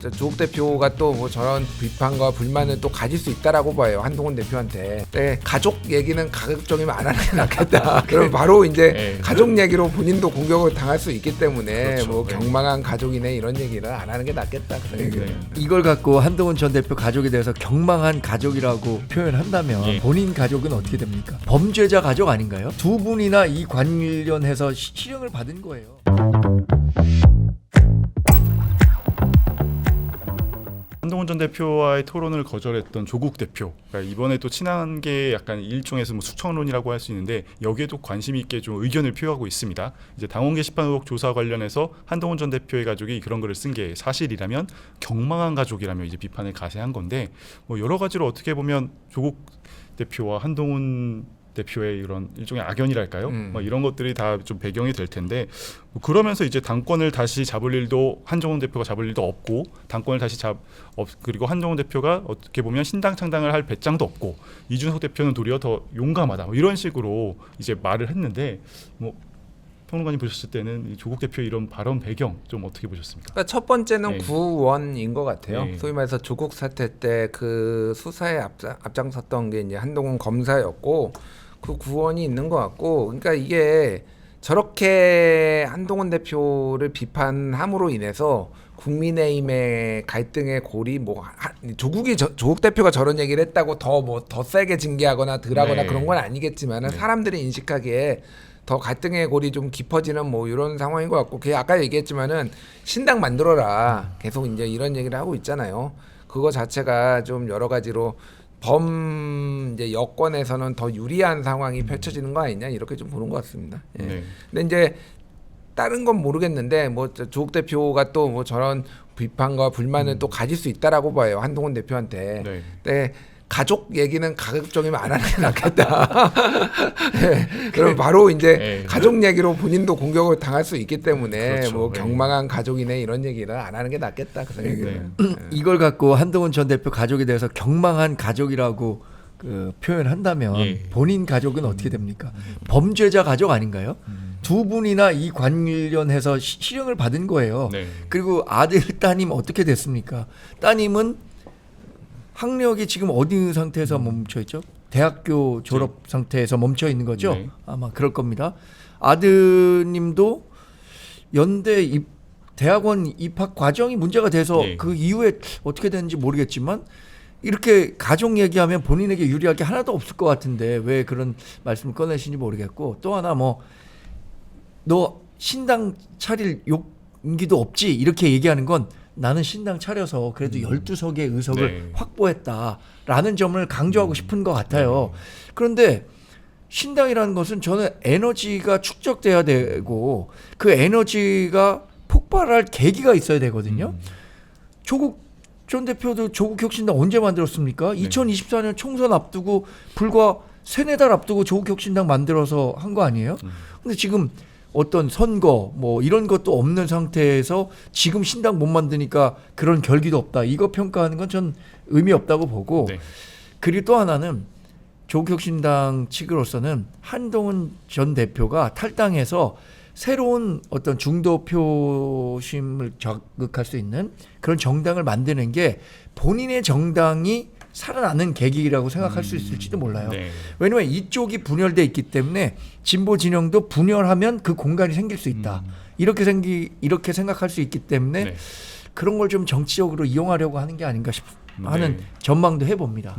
조국 대표가 또 뭐 저런 비판과 불만을 또 가질 수 있다라고 봐요, 한동훈 대표한테. 네, 가족 얘기는 가급적이면 안 하는 게 낫겠다. 그럼 바로 이제 가족 얘기로 본인도 공격을 당할 수 있기 때문에 그렇죠. 뭐 경망한 가족이네 이런 얘기를 안 하는 게 낫겠다. 이걸 갖고 한동훈 전 대표 가족에 대해서 경망한 가족이라고 표현한다면 본인 가족은 어떻게 됩니까? 범죄자 가족 아닌가요? 두 분이나 이 관련해서 실형을 받은 거예요. 한동훈 전 대표와의 토론을 거절했던 조국 대표, 그러니까 이번에 또 친한 게 약간 일종에서 뭐 숙청론이라고 할 수 있는데 여기에도 관심 있게 좀 의견을 표하고 있습니다. 이제 당원 게시판 의혹 조사 관련해서 한동훈 전 대표의 가족이 그런 글을 쓴 게 사실이라면 경망한 가족이라며 이제 비판을 가세한 건데, 뭐 여러 가지로 어떻게 보면 조국 대표와 한동훈 대표의 이런 일종의 악연이랄까요? 뭐 이런 것들이 다 좀 배경이 될 텐데, 뭐 그러면서 이제 당권을 다시 잡을 일도 한동훈 대표가 잡을 일도 없고, 당권을 다시 그리고 한동훈 대표가 어떻게 보면 신당 창당을 할 배짱도 없고, 이준석 대표는 도리어 더 용감하다, 뭐 이런 식으로 이제 말을 했는데, 뭐 평론가님 보셨을 때는 이 조국 대표의 이런 발언 배경 좀 어떻게 보셨습니까? 그러니까 첫 번째는 네. 구원인 것 같아요. 네. 소위 말해서 조국 사태 때 그 수사에 앞장섰던 게 이제 한동훈 검사였고, 그 구원이 있는 것 같고, 그러니까 이게 저렇게 한동훈 대표를 비판함으로 인해서 국민의힘의 갈등의 골이 뭐 조국 대표가 저런 얘기를 했다고 더 세게 징계하거나 덜하거나 네. 그런 건 아니겠지만은 사람들이 인식하기에 더 갈등의 골이 좀 깊어지는 뭐 이런 상황인 것 같고, 그게 아까 얘기했지만은 신당 만들어라 계속 이제 이런 얘기를 하고 있잖아요. 그거 자체가 좀 여러 가지로 이제 여권에서는 더 유리한 상황이 펼쳐지는 거 아니냐 이렇게 좀 보는 것 같습니다. 예. 네. 근데 이제 다른 건 모르겠는데 뭐 조국 대표가 또 뭐 저런 비판과 불만을 또 가질 수 있다라고 봐요, 한동훈 대표한테. 네. 근데 가족 얘기는 가급적이면 안 하는 게 낫겠다. 네, 그럼 바로 이제 가족 얘기로 본인도 공격을 당할 수 있기 때문에 그렇죠. 뭐 네. 경망한 가족이네 이런 얘기를 안 하는 게 낫겠다 그 생각이에요. 이걸 갖고 한동훈 전 대표 가족에 대해서 경망한 가족이라고 표현한다면 본인 가족은 어떻게 됩니까? 범죄자 가족 아닌가요? 두 분이나 이 관련해서 실형을 받은 거예요. 네. 그리고 아들 따님 어떻게 됐습니까? 따님은 학력이 지금 어디 상태에서 멈춰 있죠? 대학교 졸업 상태에서 멈춰 있는 거죠? 네. 아마 그럴 겁니다. 아드님도 연대 대학원 입학 과정이 문제가 돼서 그 이후에 어떻게 됐는지 모르겠지만, 이렇게 가족 얘기하면 본인에게 유리할 게 하나도 없을 것 같은데 왜 그런 말씀을 꺼내시는지 모르겠고, 또 하나 뭐 너 신당 차릴 용기도 없지 이렇게 얘기하는 건, 나는 신당 차려서 그래도 12석의 의석을 확보했다라는 점을 강조하고 싶은 것 같아요. 그런데 신당이라는 것은 저는 에너지가 축적돼야 되고 그 에너지가 폭발할 계기가 있어야 되거든요. 조국 전 대표도 조국혁신당 언제 만들었습니까? 2024년 총선 앞두고 불과 3-4달 앞두고 조국혁신당 만들어서 한 거 아니에요? 근데 지금 어떤 선거 뭐 이런 것도 없는 상태에서 지금 신당 못 만드니까 그런 결기도 없다, 이거 평가하는 건 전 의미 없다고 보고, 그리고 또 하나는 조국혁신당 측으로서는 한동훈 전 대표가 탈당해서 새로운 어떤 중도 표심을 자극할 수 있는 그런 정당을 만드는 게 본인의 정당이 살아나는 계기라고 생각할 수 있을지도 몰라요. 왜냐하면 이쪽이 분열돼 있기 때문에 진보 진영도 분열하면 그 공간이 생길 수 있다. 이렇게 생각할 수 있기 때문에 그런 걸 좀 정치적으로 이용하려고 하는 게 아닌가 하는 전망도 해봅니다.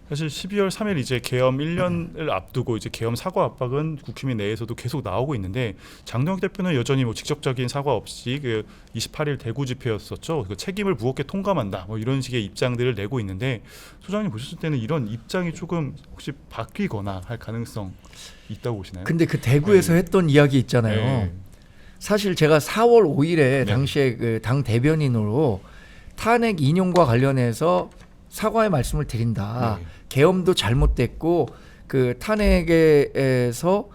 사실 12월 3일 이제 계엄 1년을 앞두고 이제 계엄 사과 압박은 국힘의 내에서도 계속 나오고 있는데, 장동혁 대표는 여전히 뭐 직접적인 사과 없이 그 28일 대구 집회였었죠. 그 책임을 무겁게 통감한다, 뭐 이런 식의 입장들을 내고 있는데, 소장님 보셨을 때는 이런 입장이 조금 혹시 바뀌거나 할 가능성 있다고 보시나요? 근데 그 대구에서 했던 이야기 있잖아요. 사실 제가 4월 5일에 당시에 그 당 대변인으로 탄핵 인용과 관련해서 사과의 말씀을 드린다. 계엄도 잘못됐고 그 탄핵에서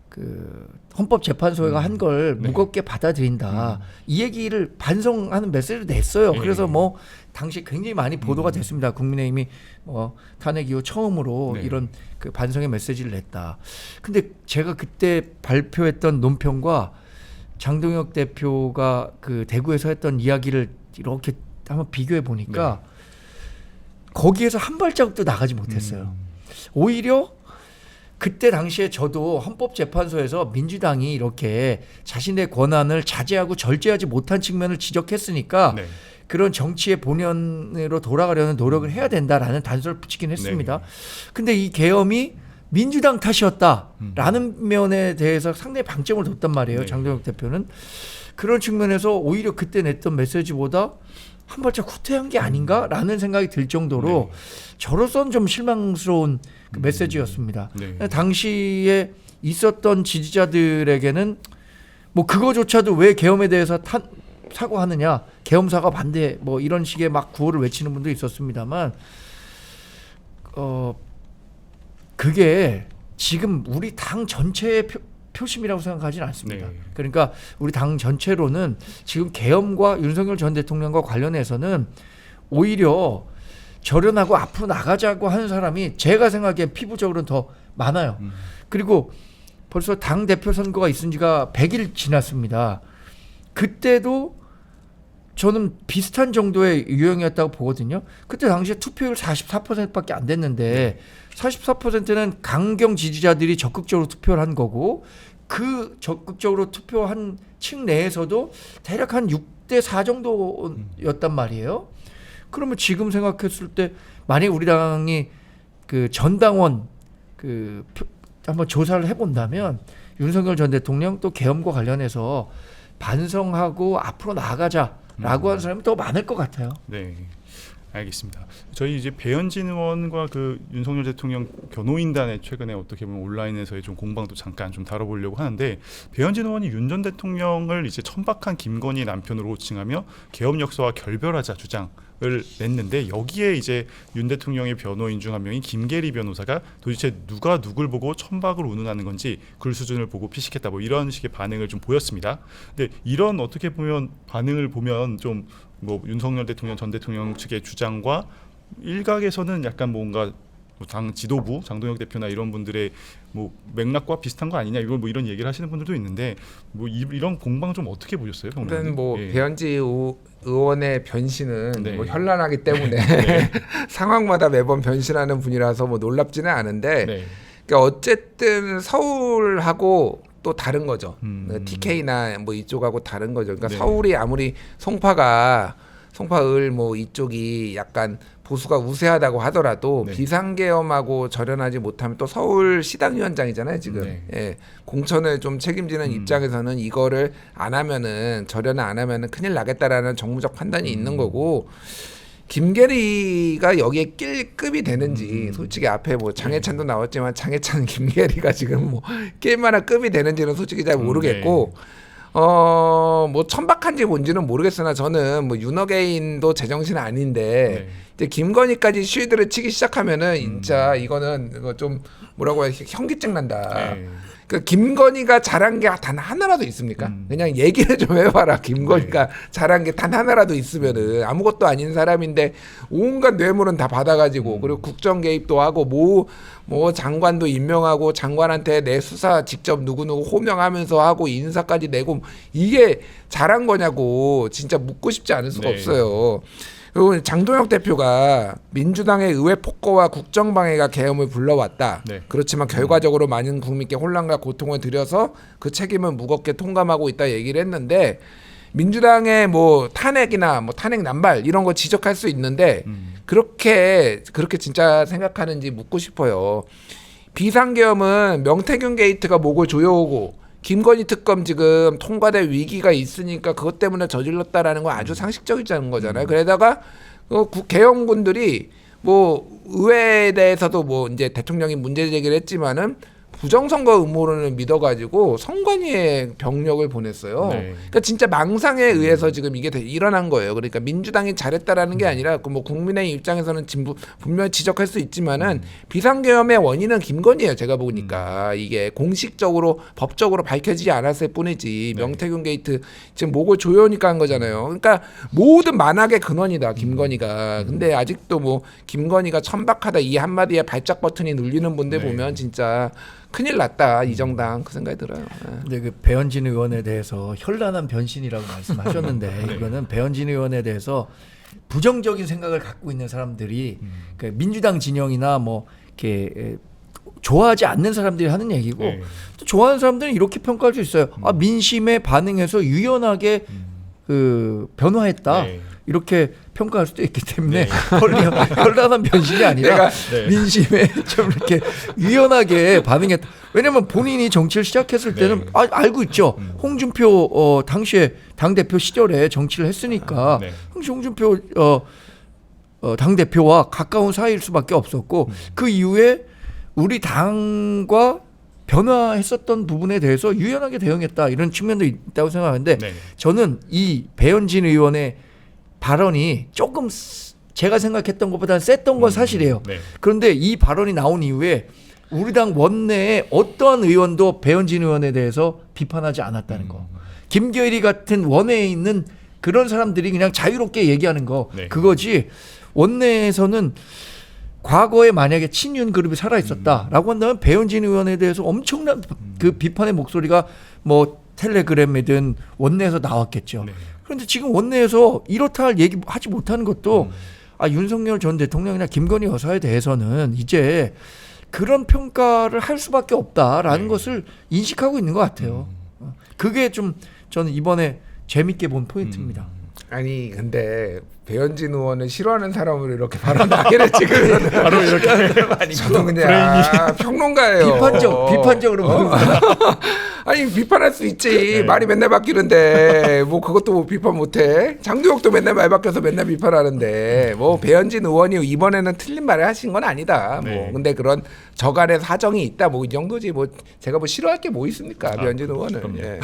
그 헌법재판소가 한 걸 무겁게 받아들인다. 이 얘기를 반성하는 메시지를 냈어요. 그래서 뭐 당시 굉장히 많이 보도가 됐습니다. 국민의힘이 탄핵 이후 처음으로 이런 그 반성의 메시지를 냈다. 근데 제가 그때 발표했던 논평과 장동혁 대표가 그 대구에서 했던 이야기를 이렇게 한번 비교해 보니까 거기에서 한 발자국도 나가지 못했어요. 오히려 그때 당시에 저도 헌법재판소에서 민주당이 이렇게 자신의 권한을 자제하고 절제하지 못한 측면을 지적했으니까 네. 그런 정치의 본연으로 돌아가려는 노력을 해야 된다라는 단서를 붙이긴 했습니다. 근데 이 계엄이 민주당 탓이었다라는 면에 대해서 상당히 방점을 뒀단 말이에요. 장동혁 대표는. 그런 측면에서 오히려 그때 냈던 메시지보다 한 발짝 후퇴한 게 아닌가라는 생각이 들 정도로 저로서는 좀 실망스러운 그 메시지였습니다. 당시에 있었던 지지자들에게는 뭐 그거조차도 왜 계엄에 대해서 사과하느냐, 계엄사과 반대 뭐 이런 식의 막 구호를 외치는 분도 있었습니다만 그게 지금 우리 당 전체의 표심이라고 생각하지는 않습니다. 그러니까 우리 당 전체로는 지금 계엄과 윤석열 전 대통령과 관련해서는 오히려 절연하고 앞으로 나가자고 하는 사람이 제가 생각하기엔 피부적으로는 더 많아요. 그리고 벌써 당 대표 선거가 있은 지가 100일 지났습니다. 그때도 저는 비슷한 정도의 유형이었다고 보거든요. 그때 당시에 투표율 44%밖에 안 됐는데 44%는 강경 지지자들이 적극적으로 투표를 한 거고 그 적극적으로 투표한 층 내에서도 대략 한 6대4 정도였단 말이에요. 그러면 지금 생각했을 때 만약 우리 당이 그 전당원 한번 조사를 해본다면 윤석열 전 대통령 또 계엄과 관련해서 반성하고 앞으로 나아가자라고 하는 사람이 더 많을 것 같아요. 네, 알겠습니다. 저희 이제 배현진 의원과 그 윤석열 대통령 변호인단의 최근에 어떻게 보면 온라인에서의 좀 공방도 잠깐 좀 다뤄보려고 하는데, 배현진 의원이 윤 전 대통령을 이제 천박한 김건희 남편으로 호칭하며 계엄 역사와 결별하자 주장을 냈는데, 여기에 이제 윤 대통령의 변호인 중 한 명인 김계리 변호사가 도대체 누가 누굴 보고 천박을 운운하는 건지 글 수준을 보고 피식했다, 뭐 이런 식의 반응을 좀 보였습니다. 근데 이런 어떻게 보면 반응을 보면 좀 뭐 윤석열 대통령 전 대통령 측의 주장과 일각에서는 약간 뭔가 당 지도부 장동혁 대표나 이런 분들의 뭐 맥락과 비슷한 거 아니냐, 이걸 뭐 이런 얘기를 하시는 분들도 있는데, 뭐 이런 공방 좀 어떻게 보셨어요? 일단 뭐 배현지 의원의 변신은 뭐 현란하기 때문에 상황마다 매번 변신하는 분이라서 뭐 놀랍지는 않은데, 그러니까 어쨌든 서울하고 또 다른 거죠. TK나 뭐 이쪽하고 다른 거죠. 그러니까 서울이 아무리 송파을 뭐 이쪽이 약간 보수가 우세하다고 하더라도 비상계엄하고 절연하지 못하면 또 서울 시당위원장이잖아요 지금. 공천을 좀 책임지는 입장에서는 이거를 안 하면은, 절연을 안 하면은 큰일 나겠다라는 정무적 판단이 있는 거고, 김계리가 여기에 낄 급이 되는지 솔직히 앞에 뭐 장해찬도 나왔지만 장해찬 김계리가 지금 뭐 낄 만한 급이 되는지는 솔직히 잘 모르겠고, 뭐 천박한지 뭔지는 모르겠으나 저는 뭐 윤어게인도 제정신 아닌데 이제 김건희까지 슈이드를 치기 시작하면은 진짜 이거는 좀 뭐라고 해야, 현기증 난다. 그 김건희가 잘한 게 단 하나라도 있습니까? 그냥 얘기를 좀 해봐라. 김건희가 잘한 게 단 하나라도 있으면은, 아무것도 아닌 사람인데 온갖 뇌물은 다 받아가지고, 그리고 국정 개입도 하고 뭐 장관도 임명하고 장관한테 내 수사 직접 누구누구 호명하면서 하고 인사까지 내고, 이게 잘한 거냐고 진짜 묻고 싶지 않을 수가 없어요. 그리고 장동혁 대표가 민주당의 의회 폭거와 국정방해가 계엄을 불러왔다. 그렇지만 결과적으로 많은 국민께 혼란과 고통을 들여서 그 책임을 무겁게 통감하고 있다 얘기를 했는데, 민주당의 뭐 탄핵이나 뭐 탄핵 남발 이런 거 지적할 수 있는데 그렇게 진짜 생각하는지 묻고 싶어요. 비상계엄은 명태균 게이트가 목을 조여오고 김건희 특검 지금 통과될 위기가 있으니까 그것 때문에 저질렀다라는 건 아주 상식적이자는 거잖아요. 그러다가 계엄군들이 뭐 의회에 대해서도 뭐 이제 대통령이 문제 제기를 했지만은 부정선거 음모론을 믿어가지고 선관위에 병력을 보냈어요. 그러니까 진짜 망상에 의해서 지금 이게 일어난 거예요. 그러니까 민주당이 잘했다라는 게 아니라 뭐 국민의 입장에서는 분명히 지적할 수 있지만은 비상계엄의 원인은 김건희예요. 제가 보니까 이게 공식적으로 법적으로 밝혀지지 않았을 뿐이지 명태균 게이트 지금 목을 조여오니까 한 거잖아요. 그러니까 모든 만악의 근원이다 김건희가. 근데 아직도 뭐 김건희가 천박하다 이 한마디에 발작 버튼이 눌리는 분들 보면 진짜 큰일 났다 이 정당, 그 생각이 들어요. 근데 그 배현진 의원에 대해서 현란한 변신이라고 말씀하셨는데 이거는 배현진 의원에 대해서 부정적인 생각을 갖고 있는 사람들이 그 민주당 진영이나 뭐 이렇게 좋아하지 않는 사람들이 하는 얘기고 네. 또 좋아하는 사람들은 이렇게 평가할 수 있어요. 아, 민심에 반응해서 유연하게 그 변화했다. 네. 이렇게 평가할 수도 있기 때문에 네. 현란한 변신이 아니라 네. 민심에 좀 이렇게 유연하게 반응했다. 왜냐면 본인이 정치를 시작했을 때는 네. 알고 있죠. 홍준표 당시에 당대표 시절에 정치를 했으니까 네. 홍준표 당대표와 가까운 사이일 수밖에 없었고 그 이후에 우리 당과 변화했었던 부분에 대해서 유연하게 대응했다. 이런 측면도 있다고 생각하는데 네. 저는 이 배현진 의원의 발언이 조금 제가 생각했던 것보다는 셌던 건 사실이에요. 네. 그런데 이 발언이 나온 이후에 우리 당 원내에 어떠한 의원도 배현진 의원에 대해서 비판하지 않았다는 거. 김계리 같은 원내에 있는 그런 사람들이 그냥 자유롭게 얘기하는 거. 네. 그거지. 원내에서는 과거에 만약에 친윤 그룹이 살아 있었다라고 한다면 배현진 의원에 대해서 엄청난 그 비판의 목소리가 뭐 텔레그램이든 원내에서 나왔겠죠. 네. 그런데 지금 원내에서 이렇다 할 얘기 하지 못하는 것도 윤석열 전 대통령이나 김건희 여사에 대해서는 이제 그런 평가를 할 수밖에 없다라는 것을 인식하고 있는 것 같아요. 그게 좀 저는 이번에 재밌게 본 포인트입니다. 아니 근데 배현진 의원을 싫어하는 사람으로 이렇게 발언하기를 지금 바로 이렇게 저는 그냥 평론가예요. 비판적으로 보는 거야. 아니 비판할 수 있지. 네. 말이 맨날 바뀌는데 뭐 그것도 뭐 비판 못해. 장두혁도 맨날 말 바뀌어서 맨날 비판하는데 뭐 배현진 의원이 이번에는 틀린 말을 하신 건 아니다. 네. 뭐 근데 그런 저간의 사정이 있다. 뭐 이 정도지. 뭐 제가 뭐 싫어할 게 뭐 있습니까? 배현진 의원은. 그럼요. 예.